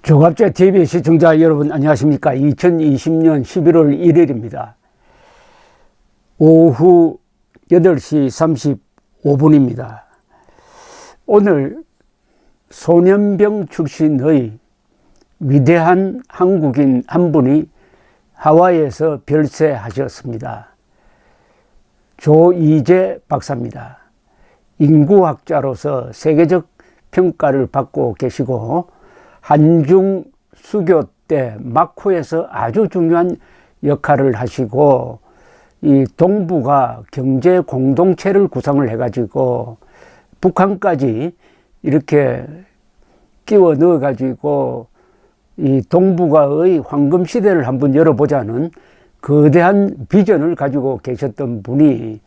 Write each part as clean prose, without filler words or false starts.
조갑제 TV 시청자 여러분 안녕하십니까. 2020년 11월 1일입니다. 오후 8시 35분입니다. 오늘 소년병 출신의 위대한 한국인 한 분이 하와이에서 별세하셨습니다. 조이제 박사입니다. 인구학자로서 세계적 평가를 받고 계시고 한중 수교 때 마쿠에서 아주 중요한 역할을 하시고 이 동북아 경제 공동체를 구성을 해가지고 북한까지 이렇게 끼워 넣어가지고 이 동북아의 황금 시대를 한번 열어보자는 거대한 비전을 가지고 계셨던 분이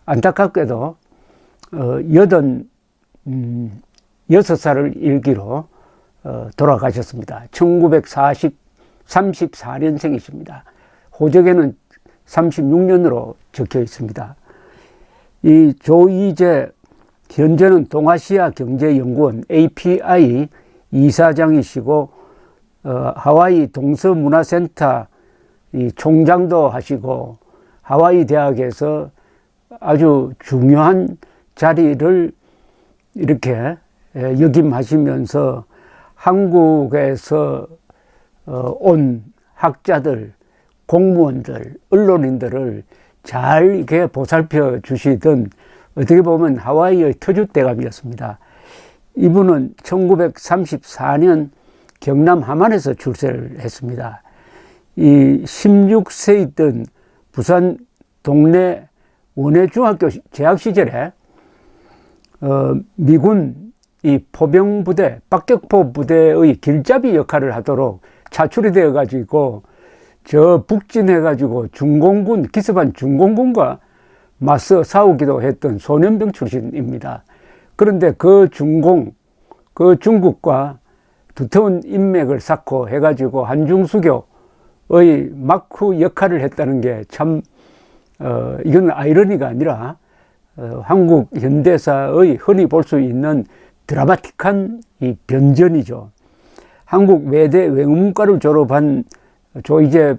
안타깝게도 86살을 일기로 돌아가셨습니다. 1934년생이십니다. 호적에는 36년으로 적혀 있습니다. 이 조이제 현재는 동아시아 경제연구원 API 이사장이시고 하와이 동서문화센터 이 총장도 하시고 하와이 대학에서 아주 중요한 자리를 이렇게 역임하시면서 한국에서 온 학자들, 공무원들, 언론인들을 잘 이렇게 보살펴 주시던 어떻게 보면 하와이의 터줏대감이었습니다. 이분은 1934년 경남 함안에서 출세를 했습니다. 이 16세이던 부산 동래 원해중학교 재학 시절에 미군 이 포병부대, 박격포 부대의 길잡이 역할을 하도록 차출이 되어 가지고 저 북진해 가지고 중공군, 기습한 중공군과 맞서 싸우기도 했던 소년병 출신입니다. 그런데 그 중국과 두터운 인맥을 쌓고 해 가지고 한중수교의 마쿠 역할을 했다는 게 참 이건 아이러니가 아니라 한국 현대사의 흔히 볼 수 있는 드라마틱한 이 변전이죠. 한국 외대 외국문과를 졸업한 조이제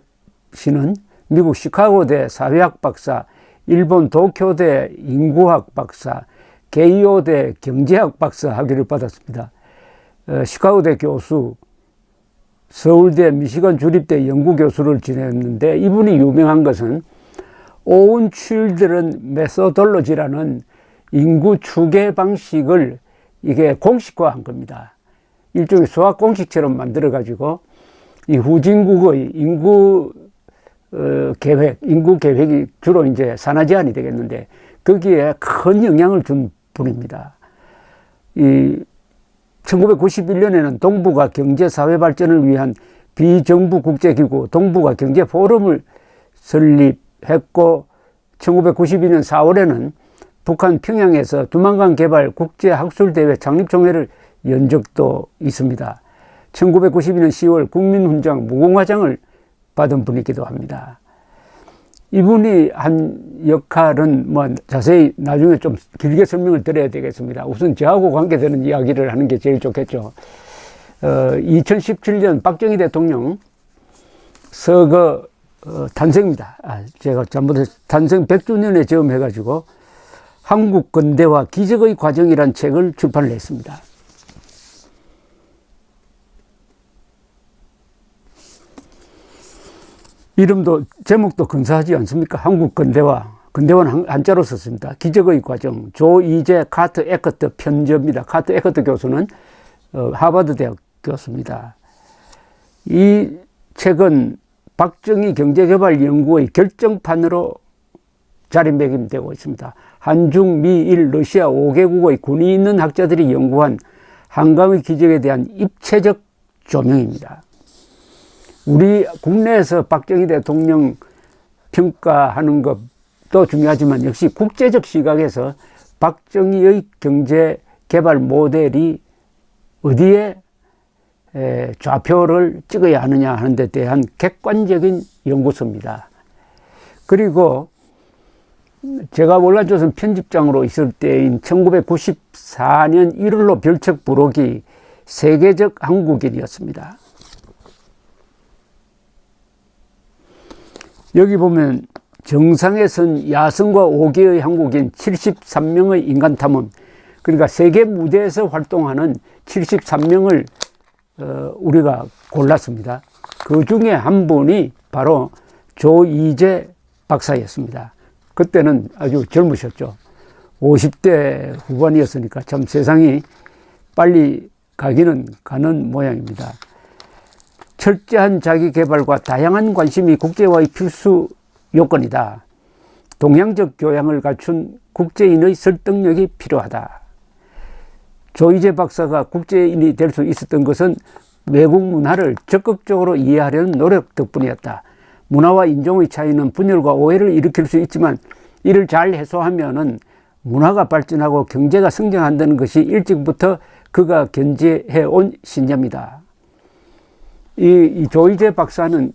씨는 미국 시카고대 사회학 박사, 일본 도쿄대 인구학 박사, 게이오대 경제학 박사 학위를 받았습니다. 시카고대 교수, 서울대 미시건 주립대 연구교수를 지냈는데 이분이 유명한 것은 오운 칠드런 메소돌로지라는 인구 추계 방식을 이게 공식화한 겁니다. 일종의 수학 공식처럼 만들어 가지고 이 후진국의 인구 계획이 주로 이제 산하 제한이 되겠는데 거기에 큰 영향을 준 분입니다. 이 1991년에는 동북아 경제 사회 발전을 위한 비정부 국제기구 동북아 경제 포럼을 설립했고 1992년 4월에는 북한 평양에서 두만강 개발 국제학술대회 창립총회를 연 적도 있습니다. 1992년 10월 국민훈장 무공화장을 받은 분이기도 합니다. 이분이 한 역할은 뭐 자세히 나중에 좀 길게 설명을 드려야 되겠습니다. 우선 저하고 관계되는 이야기를 하는 게 제일 좋겠죠. 2017년 박정희 대통령 서거 탄생입니다. 제가 잘못해서 탄생 100주년에 저음해가지고 한국 근대화 기적의 과정이란 책을 출판을 했습니다. 이름도 제목도 근사하지 않습니까? 한국 근대화. 근대화는 한자로 썼습니다. 기적의 과정. 조이제 카트 에커트 편저입니다. 카트 에커트 교수는 하버드 대학 교수입니다. 이 책은 박정희 경제개발연구의 결정판으로 자리매김되고 있습니다. 한중, 미, 일, 러시아 5개국의 군이 있는 학자들이 연구한 한강의 기적에 대한 입체적 조명입니다. 우리 국내에서 박정희 대통령 평가하는 것도 중요하지만 역시 국제적 시각에서 박정희의 경제개발 모델이 어디에 좌표를 찍어야 하느냐 하는 데 대한 객관적인 연구서입니다. 그리고 제가 월간조선 편집장으로 있을 때인 1994년 1월로 별책 부록이 세계적 한국인이었습니다. 여기 보면 정상에선 야성과 5개의 한국인 73명의 인간 탐험, 그러니까 세계 무대에서 활동하는 73명을 우리가 골랐습니다. 그 중에 한 분이 바로 조이제 박사였습니다. 그때는 아주 젊으셨죠. 50대 후반이었으니까 참 세상이 빨리 가기는 가는 모양입니다. 철저한 자기 개발과 다양한 관심이 국제화의 필수 요건이다. 동양적 교양을 갖춘 국제인의 설득력이 필요하다. 조이제 박사가 국제인이 될 수 있었던 것은 외국 문화를 적극적으로 이해하려는 노력 덕분이었다. 문화와 인종의 차이는 분열과 오해를 일으킬 수 있지만 이를 잘 해소하면은 문화가 발전하고 경제가 성장한다는 것이 일찍부터 그가 견지해 온 신념이다. 이 조이제 박사는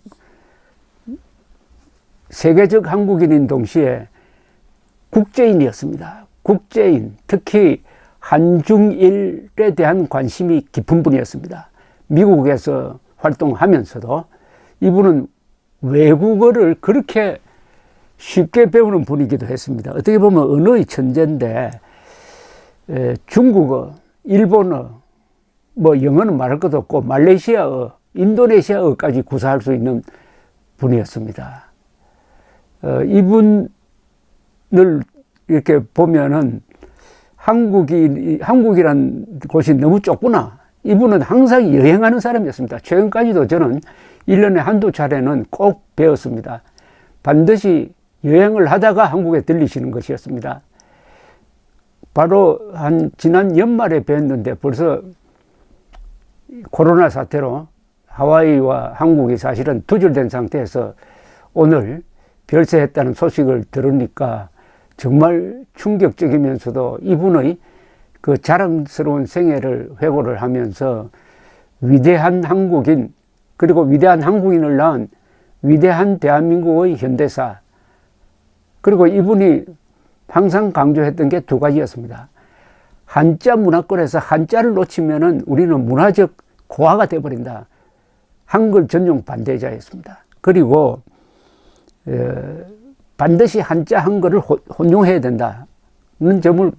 세계적 한국인인 동시에 국제인이었습니다. 국제인, 특히 한중일에 대한 관심이 깊은 분이었습니다. 미국에서 활동하면서도 이분은 외국어를 그렇게 쉽게 배우는 분이기도 했습니다. 어떻게 보면 언어의 천재인데 중국어, 일본어, 뭐 영어는 말할 것도 없고 말레이시아어, 인도네시아어까지 구사할 수 있는 분이었습니다. 이분을 이렇게 보면은 한국이란 곳이 너무 좁구나. 이분은 항상 여행하는 사람이었습니다. 최근까지도 저는 1년에 한두 차례는 꼭 배웠습니다. 반드시 여행을 하다가 한국에 들리시는 것이었습니다. 바로 지난 연말에 뵀는데 벌써 코로나 사태로 하와이와 한국이 사실은 두절된 상태에서 오늘 별세했다는 소식을 들으니까 정말 충격적이면서도 이분의 그 자랑스러운 생애를 회고를 하면서 위대한 한국인, 그리고 위대한 한국인을 낳은 위대한 대한민국의 현대사, 그리고 이분이 항상 강조했던 게 두 가지였습니다. 한자 문화권에서 한자를 놓치면은 우리는 문화적 고아가 되어버린다. 한글 전용 반대자였습니다. 그리고 반드시 한자 한글을 혼용해야 된다는 점을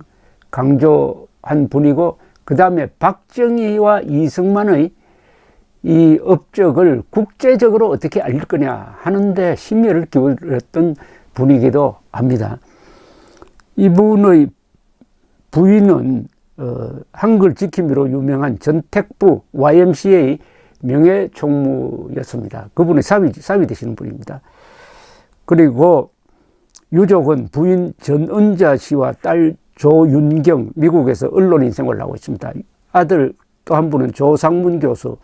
강조한 분이고, 그 다음에 박정희와 이승만의 이 업적을 국제적으로 어떻게 알릴 거냐 하는데 심혈을 기울였던 분이기도 합니다. 이분의 부인은 한글 지킴이로 유명한 전택부 YMCA 명예총무였습니다. 그분이 사위 되시는 분입니다. 그리고 유족은 부인 전은자 씨와 딸 조윤경, 미국에서 언론인 생활을 하고 있습니다. 아들 또 한 분은 조상문 교수,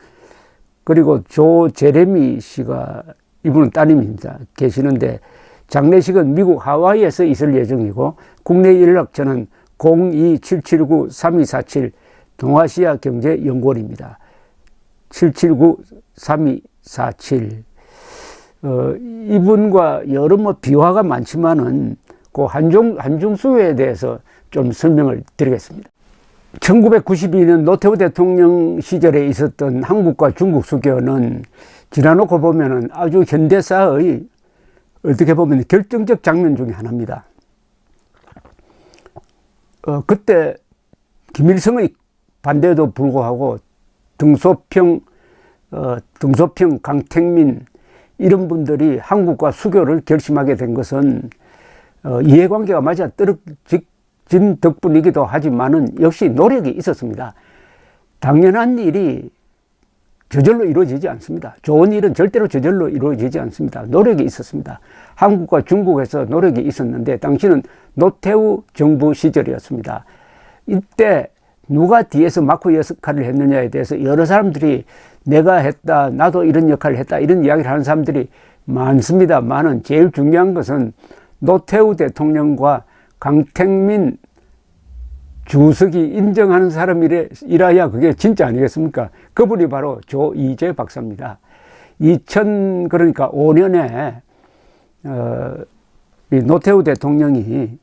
그리고 조제레미 씨가, 이분은 따님입니다, 계시는데 장례식은 미국 하와이에서 있을 예정이고, 국내 연락처는 02-779-3247 동아시아 경제연구원입니다. 779-3247. 이분과 여러 비화가 많지만은 그 한중수교에 대해서 좀 설명을 드리겠습니다. 1992년 노태우 대통령 시절에 있었던 한국과 중국 수교는 지나놓고 보면은 아주 현대사의 어떻게 보면 결정적 장면 중에 하나입니다. 그때 김일성의 반대에도 불구하고 등소평, 강택민 이런 분들이 한국과 수교를 결심하게 된 것은 이해관계가 맞아 떨어진 덕분이기도 하지만은 역시 노력이 있었습니다. 당연한 일이 저절로 이루어지지 않습니다. 좋은 일은 절대로 저절로 이루어지지 않습니다. 노력이 있었습니다. 한국과 중국에서 노력이 있었는데 당시는 노태우 정부 시절이었습니다. 이때 누가 뒤에서 마크 역할을 했느냐에 대해서 여러 사람들이 내가 했다, 나도 이런 역할을 했다, 이런 이야기를 하는 사람들이 많습니다만은 제일 중요한 것은 노태우 대통령과 강택민 주석이 인정하는 사람이라야 그게 진짜 아니겠습니까? 그분이 바로 조이제 박사입니다. 2005년에 이 노태우 대통령이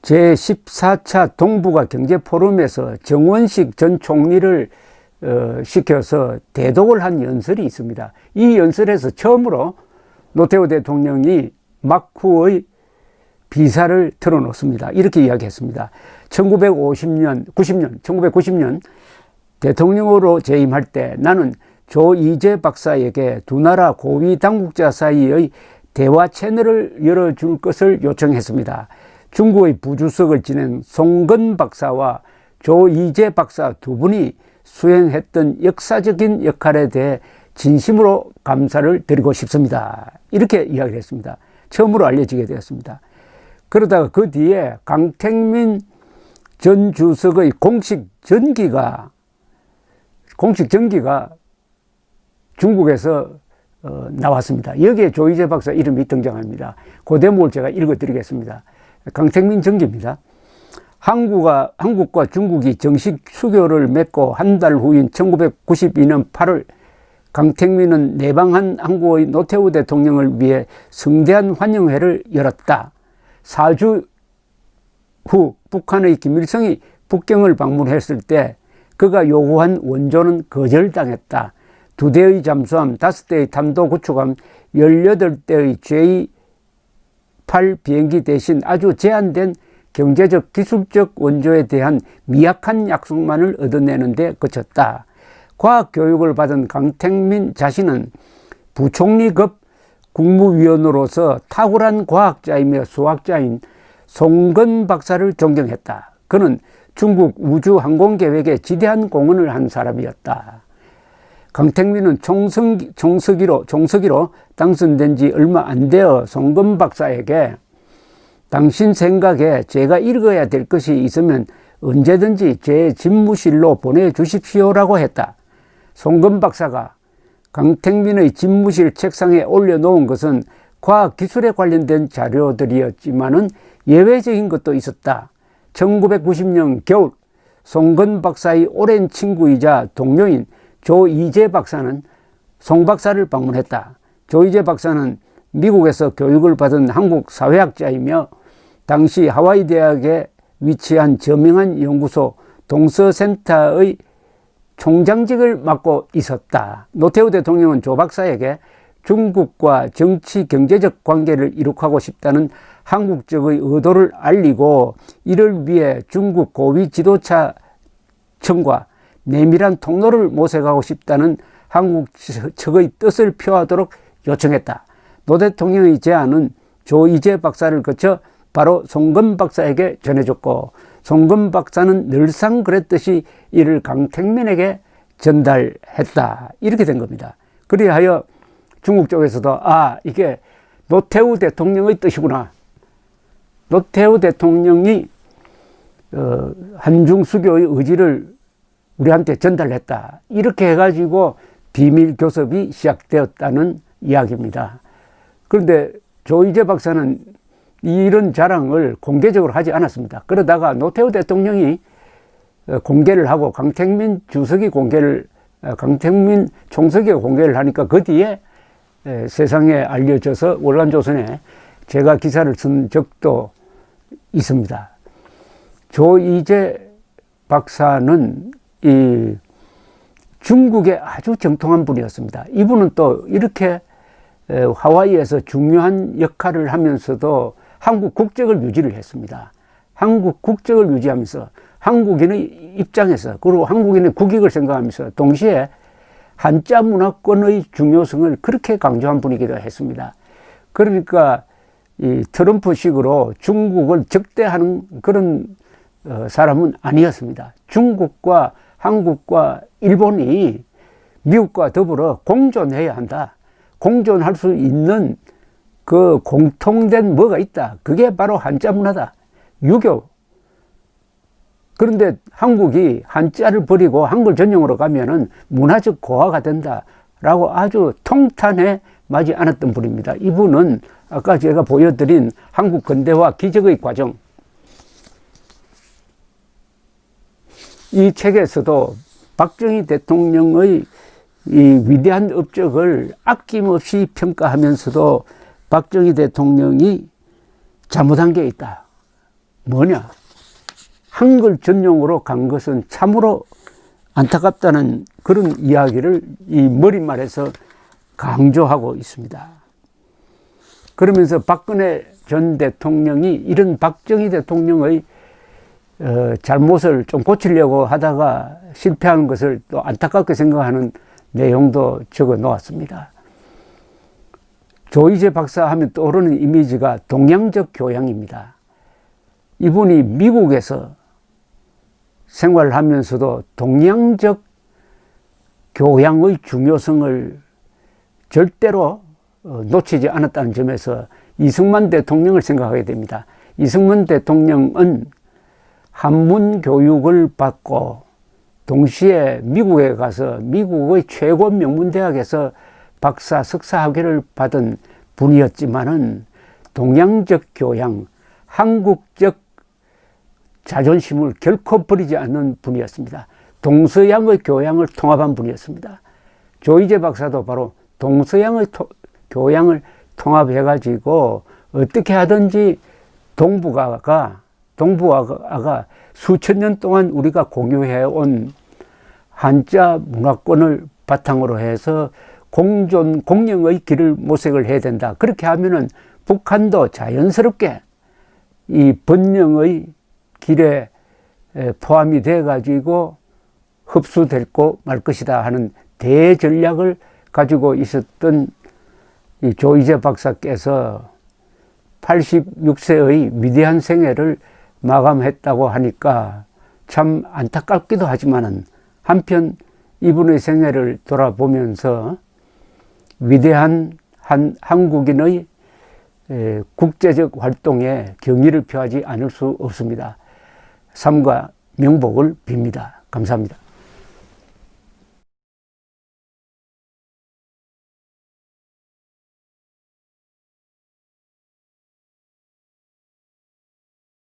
제14차 동북아 경제포럼에서 정원식 전 총리를 시켜서 대독을 한 연설이 있습니다. 이 연설에서 처음으로 노태우 대통령이 막후의 비사를 털어놓습니다. 이렇게 이야기했습니다. 1990년 대통령으로 재임할 때 나는 조이제 박사에게 두 나라 고위 당국자 사이의 대화 채널을 열어줄 것을 요청했습니다. 중국의 부주석을 지낸 송건 박사와 조이제 박사 두 분이 수행했던 역사적인 역할에 대해 진심으로 감사를 드리고 싶습니다. 이렇게 이야기를 했습니다. 처음으로 알려지게 되었습니다. 그러다가 그 뒤에 강택민 전 주석의 공식 전기가 중국에서 나왔습니다. 여기에 조이제 박사 이름이 등장합니다. 그 대목을 제가 읽어드리겠습니다. 강택민 전기입니다. 한국과 중국이 정식 수교를 맺고 한 달 후인 1992년 8월 강택민은 내방한 한국의 노태우 대통령을 위해 성대한 환영회를 열었다. 4주 후 북한의 김일성이 북경을 방문했을 때 그가 요구한 원조는 거절당했다. 2대의 잠수함, 5대의 탄도 구축함, 18대의 J-8 비행기 대신 아주 제한된 경제적, 기술적 원조에 대한 미약한 약속만을 얻어내는 데 그쳤다. 과학교육을 받은 강택민 자신은 부총리급 국무위원으로서 탁월한 과학자이며 수학자인 송건 박사를 존경했다. 그는 중국 우주항공계획에 지대한 공헌을 한 사람이었다. 강택민은 총서기로 당선된 지 얼마 안 되어 송건 박사에게 당신 생각에 제가 읽어야 될 것이 있으면 언제든지 제 집무실로 보내주십시오라고 했다. 송건 박사가 강택민의 집무실 책상에 올려놓은 것은 과학기술에 관련된 자료들이었지만은 예외적인 것도 있었다. 1990년 겨울 송건 박사의 오랜 친구이자 동료인 조이제 박사는 송 박사를 방문했다. 조이제 박사는 미국에서 교육을 받은 한국 사회학자이며 당시 하와이 대학에 위치한 저명한 연구소 동서센터의 총장직을 맡고 있었다. 노태우 대통령은 조 박사에게 중국과 정치 경제적 관계를 이룩하고 싶다는 한국 측의 의도를 알리고 이를 위해 중국 고위 지도자 청과 내밀한 통로를 모색하고 싶다는 한국 측의 뜻을 표하도록 요청했다. 노 대통령의 제안은 조이제 박사를 거쳐 바로 송건 박사에게 전해졌고 송건 박사는 늘상 그랬듯이 이를 강택민에게 전달했다. 이렇게 된 겁니다. 그리하여 중국 쪽에서도 이게 노태우 대통령의 뜻이구나. 노태우 대통령이 한중수교의 의지를 우리한테 전달했다. 이렇게 해가지고 비밀 교섭이 시작되었다는 이야기입니다. 그런데 조이제 박사는 이런 자랑을 공개적으로 하지 않았습니다. 그러다가 노태우 대통령이 공개를 하고 강택민 총석이가 공개를 하니까 그 뒤에 세상에 알려져서 월간조선에 제가 기사를 쓴 적도 있습니다. 조이제 박사는 이 중국에 아주 정통한 분이었습니다. 이분은 또 이렇게 하와이에서 중요한 역할을 하면서도 한국 국적을 유지를 했습니다. 한국 국적을 유지하면서 한국인의 입장에서 그리고 한국인의 국익을 생각하면서 동시에 한자 문화권의 중요성을 그렇게 강조한 분이기도 했습니다. 그러니까 이 트럼프식으로 중국을 적대하는 그런 사람은 아니었습니다. 중국과 한국과 일본이 미국과 더불어 공존해야 한다. 공존할 수 있는 그 공통된 뭐가 있다. 그게 바로 한자 문화다. 유교. 그런데 한국이 한자를 버리고 한글 전용으로 가면은 문화적 고화가 된다라고 아주 통탄해 마지 않았던 분입니다. 이분은 아까 제가 보여드린 한국 근대화 기적의 과정. 이 책에서도 박정희 대통령의 이 위대한 업적을 아낌없이 평가하면서도 박정희 대통령이 잘못한 게 있다. 뭐냐? 한글 전용으로 간 것은 참으로 안타깝다는 그런 이야기를 이 머릿말에서 강조하고 있습니다. 그러면서 박근혜 전 대통령이 이런 박정희 대통령의 잘못을 좀 고치려고 하다가 실패한 것을 또 안타깝게 생각하는 내용도 적어 놓았습니다. 조이제 박사 하면 떠오르는 이미지가 동양적 교양입니다. 이분이 미국에서 생활하면서도 동양적 교양의 중요성을 절대로 놓치지 않았다는 점에서 이승만 대통령을 생각하게 됩니다. 이승만 대통령은 한문 교육을 받고 동시에 미국에 가서 미국의 최고 명문대학에서 박사, 석사 학위를 받은 분이었지만은 동양적 교양, 한국적 자존심을 결코 버리지 않는 분이었습니다. 동서양의 교양을 통합한 분이었습니다. 조이제 박사도 바로 동서양의 교양을 통합해가지고 어떻게 하든지 동북아가 수천 년 동안 우리가 공유해온 한자 문화권을 바탕으로 해서 공영의 길을 모색을 해야 된다. 그렇게 하면은 북한도 자연스럽게 이 번영의 길에 포함이 돼가지고 흡수되고 말 것이다 하는 대전략을 가지고 있었던 이 조이제 박사께서 86세의 위대한 생애를 마감했다고 하니까 참 안타깝기도 하지만은 한편 이분의 생애를 돌아보면서 위대한 한국인의 국제적 활동에 경의를 표하지 않을 수 없습니다. 삶과 명복을 빕니다. 감사합니다.